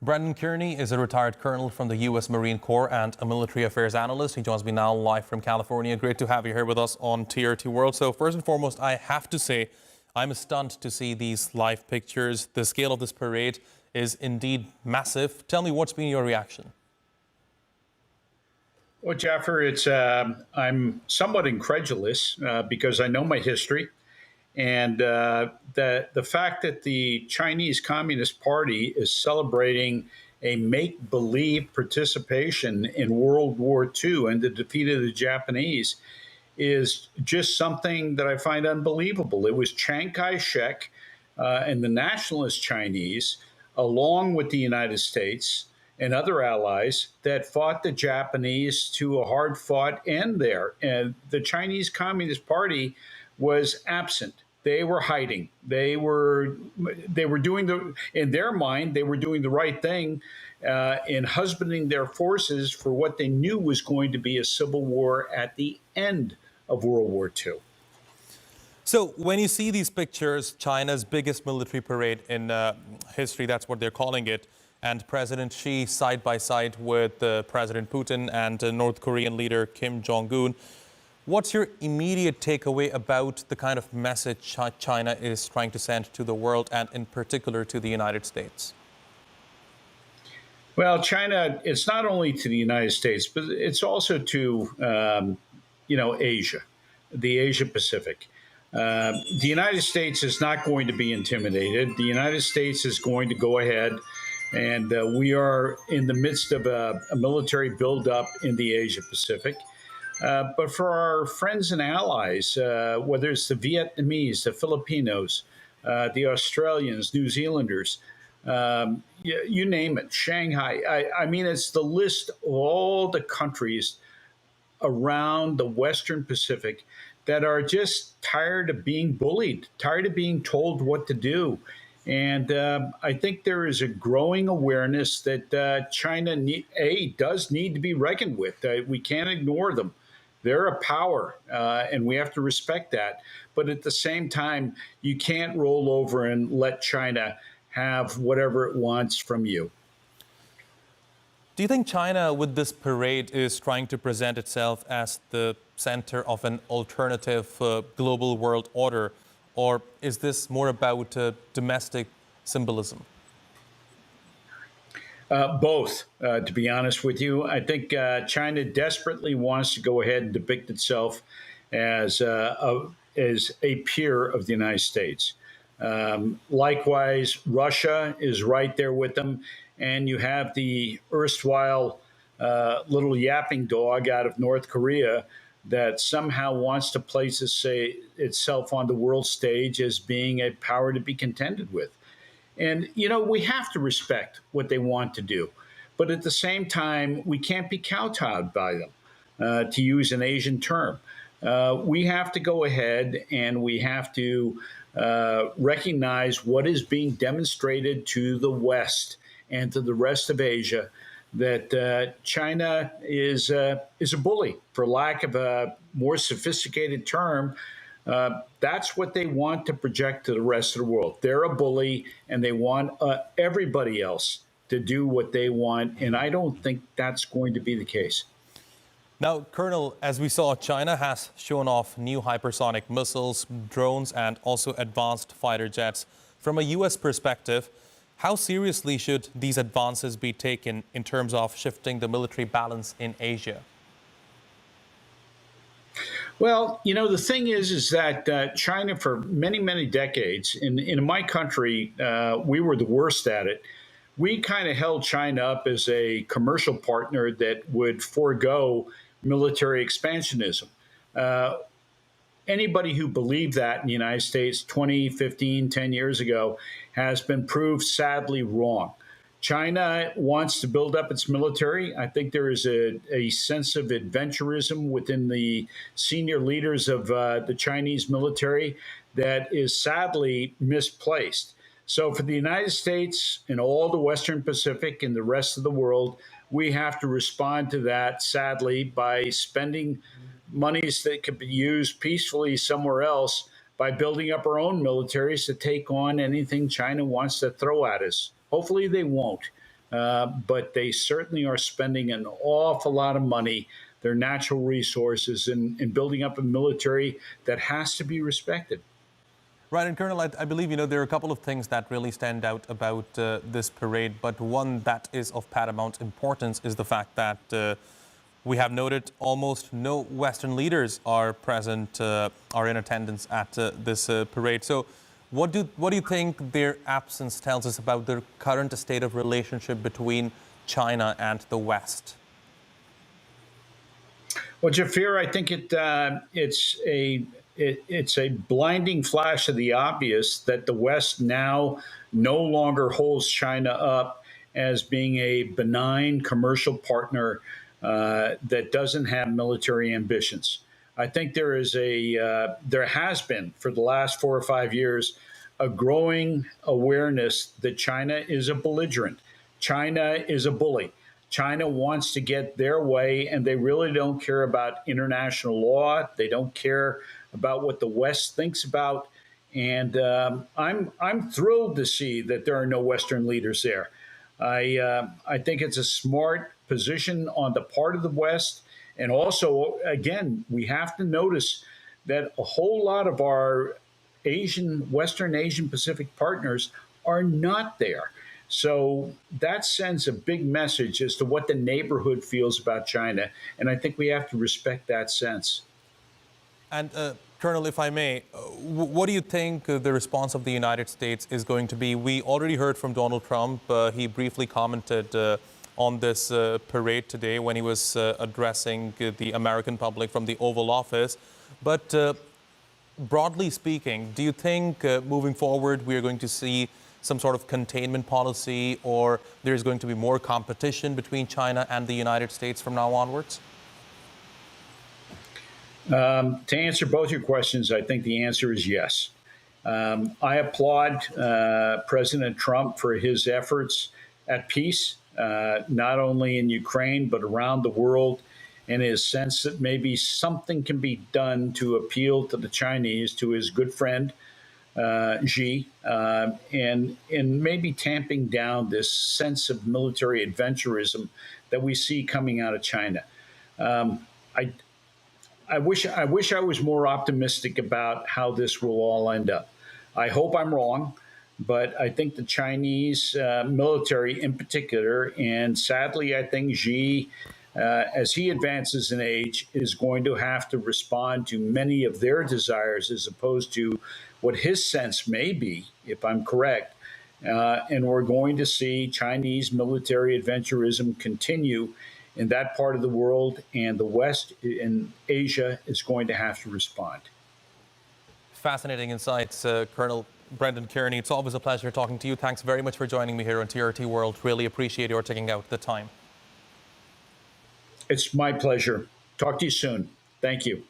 Brendan Kearney is a retired colonel from the U.S. Marine Corps and a military affairs analyst. He joins me now live from California. Great to have you here with us on TRT World. So first and foremost, I have to say I'm stunned to see these live pictures. The scale of this parade is indeed massive. Tell me, what's been your reaction? Well, Jaffer, I'm somewhat incredulous because I know my history. And the fact that the Chinese Communist Party is celebrating a make-believe participation in World War II and the defeat of the Japanese is just something that I find unbelievable. It was Chiang Kai-shek and the nationalist Chinese, along with the United States and other allies, that fought the Japanese to a hard-fought end there. And the Chinese Communist Party was absent. They were hiding. They were doing in their mind, they were doing the right thing in husbanding their forces for what they knew was going to be a civil war at the end of World War II. So when you see these pictures, China's biggest military parade in history, that's what they're calling it, and President Xi side by side with President Putin and North Korean leader Kim Jong-un, what's your immediate takeaway about the kind of message China is trying to send to the world and in particular to the United States? Well, China, it's not only to the United States, but it's also to, Asia, the Asia Pacific. The United States is not going to be intimidated. The United States is going to go ahead, and we are in the midst of a military buildup in the Asia Pacific. But for our friends and allies, whether it's the Vietnamese, the Filipinos, the Australians, New Zealanders, you name it, Shanghai. I mean, it's the list of all the countries around the Western Pacific that are just tired of being bullied, tired of being told what to do. And I think there is a growing awareness that China does need to be reckoned with. We can't ignore them. They're a power, and we have to respect that. But at the same time, you can't roll over and let China have whatever it wants from you. Do you think China, with this parade, is trying to present itself as the center of an alternative global world order, or is this more about domestic symbolism? Both, to be honest with you. I think China desperately wants to go ahead and depict itself as a peer of the United States. Likewise, Russia is right there with them. And you have the erstwhile little yapping dog out of North Korea that somehow wants to place itself on the world stage as being a power to be contended with. And, we have to respect what they want to do. But at the same time, we can't be kowtowed by them, to use an Asian term. We have to go ahead and we have to recognize what is being demonstrated to the West and to the rest of Asia, that China is a bully, for lack of a more sophisticated term. That's what they want to project to the rest of the world. They're a bully, and they want everybody else to do what they want, and I don't think that's going to be the case. Now, Colonel, as we saw, China has shown off new hypersonic missiles, drones, and also advanced fighter jets. From a U.S. perspective, how seriously should these advances be taken in terms of shifting the military balance in Asia? Well, the thing is that China, for many, many decades, in my country, we were the worst at it. We kind of held China up as a commercial partner that would forego military expansionism. Anybody who believed that in the United States 20, 15, 10 years ago has been proved sadly wrong. China wants to build up its military. I think there is a sense of adventurism within the senior leaders of the Chinese military that is sadly misplaced. So for the United States and all the Western Pacific and the rest of the world, we have to respond to that, sadly, by spending monies that could be used peacefully somewhere else by building up our own militaries to take on anything China wants to throw at us. Hopefully they won't. but they certainly are spending an awful lot of money, their natural resources, in building up a military that has to be respected. Right, and Colonel, I believe, there are a couple of things that really stand out about this parade, but one that is of paramount importance is the fact that we have noted almost no Western leaders are present, are in attendance at this parade. So what do you think their absence tells us about the current state of relationship between China and the West? Well, Jafir, I think it's a blinding flash of the obvious that the West now no longer holds China up as being a benign commercial partner that doesn't have military ambitions. I think there has been for the last 4 or 5 years a growing awareness that China is a belligerent. China is a bully. China wants to get their way, and they really don't care about international law. They don't care about what the West thinks about. And I'm thrilled to see that there are no Western leaders there. I think it's a smart position on the part of the West. And also, again, we have to notice that a whole lot of our Western Asian Pacific partners are not there. So that sends a big message as to what the neighborhood feels about China. And I think we have to respect that sense. And Colonel, if I may, what do you think the response of the United States is going to be? We already heard from Donald Trump. He briefly commented on this parade today when he was addressing the American public from the Oval Office. But broadly speaking, do you think moving forward we are going to see some sort of containment policy, or there's going to be more competition between China and the United States from now onwards? To answer both your questions, I think the answer is yes. I applaud President Trump for his efforts at peace, not only in Ukraine, but around the world, and his sense that maybe something can be done to appeal to the Chinese, to his good friend, Xi, and maybe tamping down this sense of military adventurism that we see coming out of China. I wish I was more optimistic about how this will all end up. I hope I'm wrong, but I think the Chinese military in particular, and sadly I think Xi, as he advances in age, is going to have to respond to many of their desires as opposed to what his sense may be, if I'm correct. And we're going to see Chinese military adventurism continue in that part of the world, and the West in Asia is going to have to respond. Fascinating insights, Colonel Brendan Kearney. It's always a pleasure talking to you. Thanks very much for joining me here on TRT World. Really appreciate your taking out the time. It's my pleasure. Talk to you soon. Thank you.